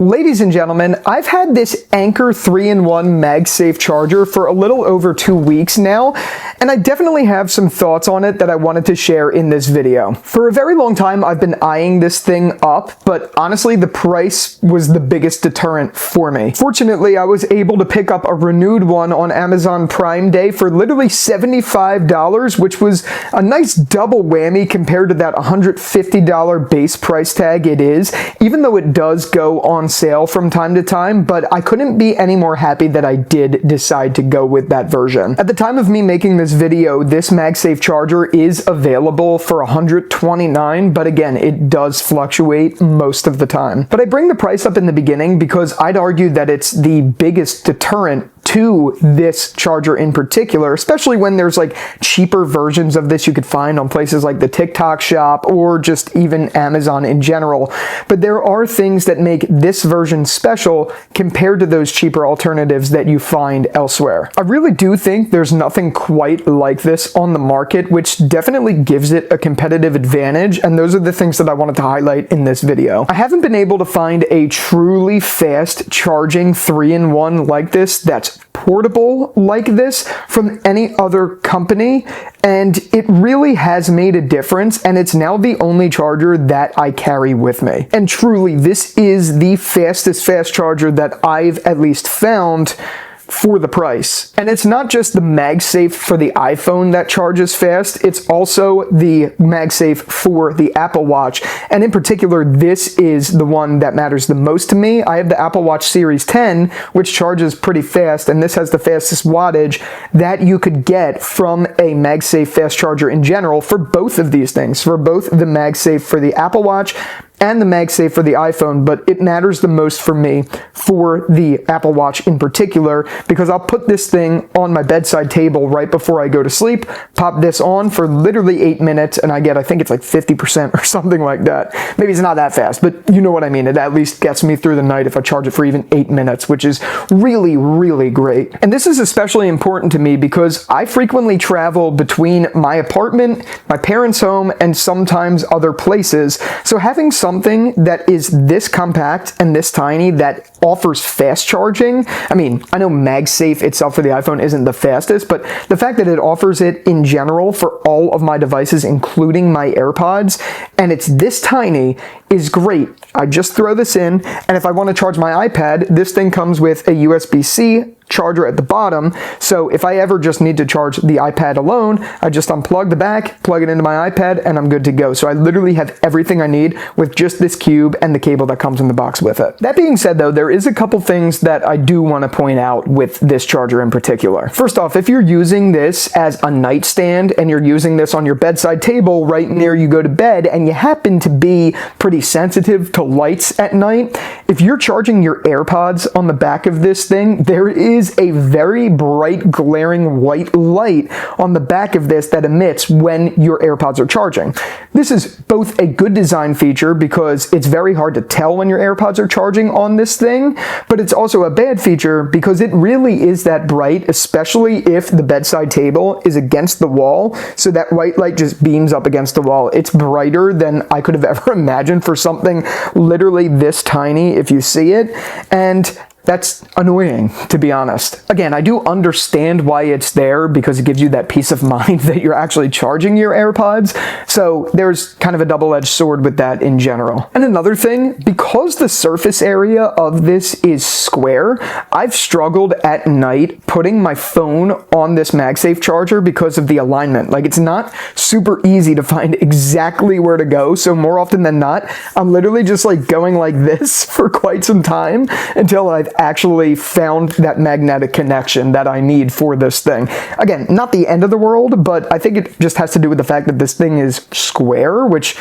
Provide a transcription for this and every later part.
Ladies and gentlemen, I've had this Anker 3-in-1 MagSafe charger for a little over 2 weeks now, and I definitely have some thoughts on it that I wanted to share in this video. For a very long time, I've been eyeing this thing up, but honestly, the price was the biggest deterrent for me. Fortunately, I was able to pick up a renewed one on Amazon Prime Day for literally $75, which was a nice double whammy compared to that $150 base price tag it is, even though it does go on sale from time to time, but I couldn't be any more happy that I did decide to go with that version. At the time of me making this video, this MagSafe charger is available for $129, but again, it does fluctuate most of the time. But I bring the price up in the beginning because I'd argue that it's the biggest deterrent to this charger in particular, especially when there's like cheaper versions of this you could find on places like the TikTok shop or just even Amazon in general. But there are things that make this version special compared to those cheaper alternatives that you find elsewhere. I really do think there's nothing quite like this on the market, which definitely gives it a competitive advantage, and those are the things that I wanted to highlight in this video. I haven't been able to find a truly fast charging 3-in-1 like this that's portable like this from any other company, and it really has made a difference, and it's now the only charger that I carry with me. And truly, this is the fastest fast charger that I've at least found for the price. And it's not just the MagSafe for the iPhone that charges fast, it's also the MagSafe for the Apple Watch. And in particular, this is the one that matters the most to me. I have the Apple Watch Series 10, which charges pretty fast, and this has the fastest wattage that you could get from a MagSafe fast charger in general for both of these things, for both the MagSafe for the Apple Watch and the MagSafe for the iPhone, but it matters the most for me for the Apple Watch in particular, because I'll put this thing on my bedside table right before I go to sleep, pop this on for literally 8 minutes, and I get, I think it's like 50% or something like that. Maybe it's not that fast, but you know what I mean. It at least gets me through the night if I charge it for even 8 minutes, which is really, really great. And this is especially important to me because I frequently travel between my apartment, my parents' home, and sometimes other places, so having something that is this compact and this tiny that offers fast charging. I mean, I know MagSafe itself for the iPhone isn't the fastest, but the fact that it offers it in general for all of my devices, including my AirPods, and it's this tiny is great. I just throw this in, and if I want to charge my iPad, this thing comes with a USB-C charger at the bottom, so if I ever just need to charge the iPad alone, I just unplug the back, plug it into my iPad, and I'm good to go. So I literally have everything I need with just this cube and the cable that comes in the box with it. That being said though, there is a couple things that I do want to point out with this charger in particular. First off, if you're using this as a nightstand and you're using this on your bedside table right near you go to bed, and you happen to be pretty sensitive to lights at night, if you're charging your AirPods on the back of this thing, there is a very bright, glaring white light on the back of this that emits when your AirPods are charging. This is both a good design feature because it's very hard to tell when your AirPods are charging on this thing, but it's also a bad feature because it really is that bright, especially if the bedside table is against the wall, so that white light just beams up against the wall. It's brighter than I could have ever imagined for something literally this tiny if you see it, and that's annoying, to be honest. Again, I do understand why it's there because it gives you that peace of mind that you're actually charging your AirPods, so there's kind of a double-edged sword with that in general. And another thing, because the surface area of this is square, I've struggled at night putting my phone on this MagSafe charger because of the alignment. Like, it's not super easy to find exactly where to go, so more often than not, I'm literally just like going like this for quite some time until I've actually found that magnetic connection that I need for this thing. Again, not the end of the world, but I think it just has to do with the fact that this thing is square, which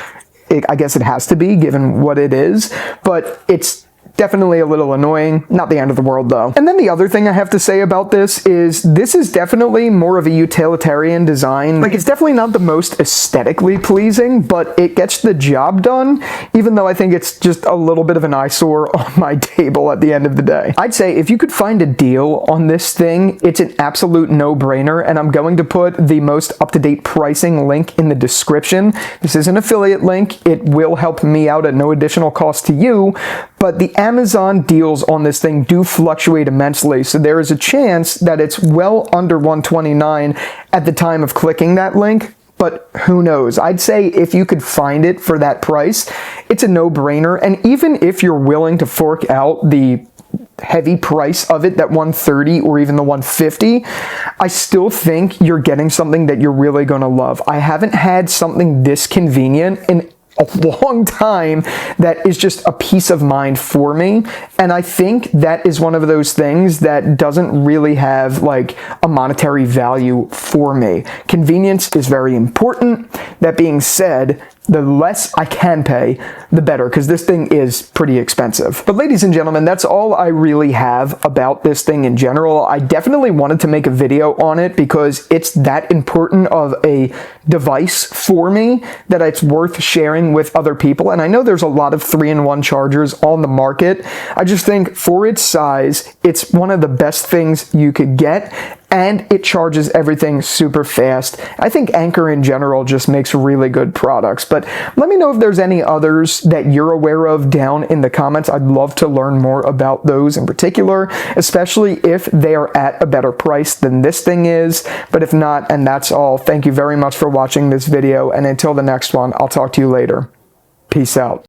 I guess it has to be given what it is, but it's definitely a little annoying. Not the end of the world though. And then the other thing I have to say about this is definitely more of a utilitarian design. Like, it's definitely not the most aesthetically pleasing, but it gets the job done, even though I think it's just a little bit of an eyesore on my table at the end of the day. I'd say if you could find a deal on this thing, it's an absolute no-brainer, and I'm going to put the most up-to-date pricing link in the description. This is an affiliate link. It will help me out at no additional cost to you, but the Amazon deals on this thing do fluctuate immensely, so there is a chance that it's well under $129 at the time of clicking that link. But who knows? I'd say if you could find it for that price, it's a no-brainer. And even if you're willing to fork out the heavy price of it, that $130 or even the $150, I still think you're getting something that you're really going to love. I haven't had something this convenient in a long time that is just a peace of mind for me, and I think that is one of those things that doesn't really have like a monetary value for me. Convenience is very important. That being said, the less I can pay, the better, because this thing is pretty expensive. But ladies and gentlemen, that's all I really have about this thing in general. I definitely wanted to make a video on it because it's that important of a device for me that it's worth sharing with other people. And I know there's a lot of 3-in-1 chargers on the market. I just think for its size, it's one of the best things you could get, and it charges everything super fast. I think Anker in general just makes really good products. But let me know if there's any others that you're aware of down in the comments. I'd love to learn more about those in particular, especially if they are at a better price than this thing is. But if not, and that's all, thank you very much for watching this video, and until the next one, I'll talk to you later. Peace out.